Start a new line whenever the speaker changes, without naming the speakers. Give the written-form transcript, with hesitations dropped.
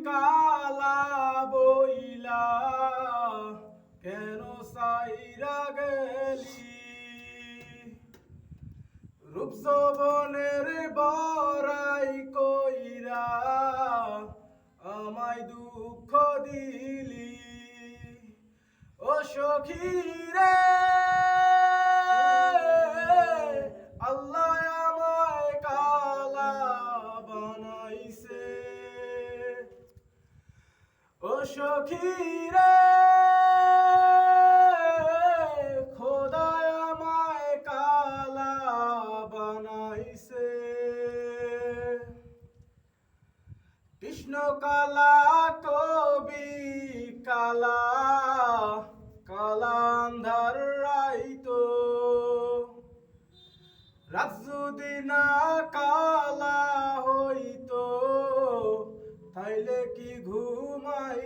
কালা বইলা কেন সাইরা গেলি রূপ যৌবনের বড়াই কইরা আমায় দুঃখ দিলি ও সখী রে আল্লাহ আমায় কালা বানাইছে ও সখী রে খোদায় আমায় কালা বানাইছে কৃষ্ণ কালা কবি কালা কালা আন্ধার রাইতো রাত যদি না কালা হইতো তাইলে কি ঘুমাই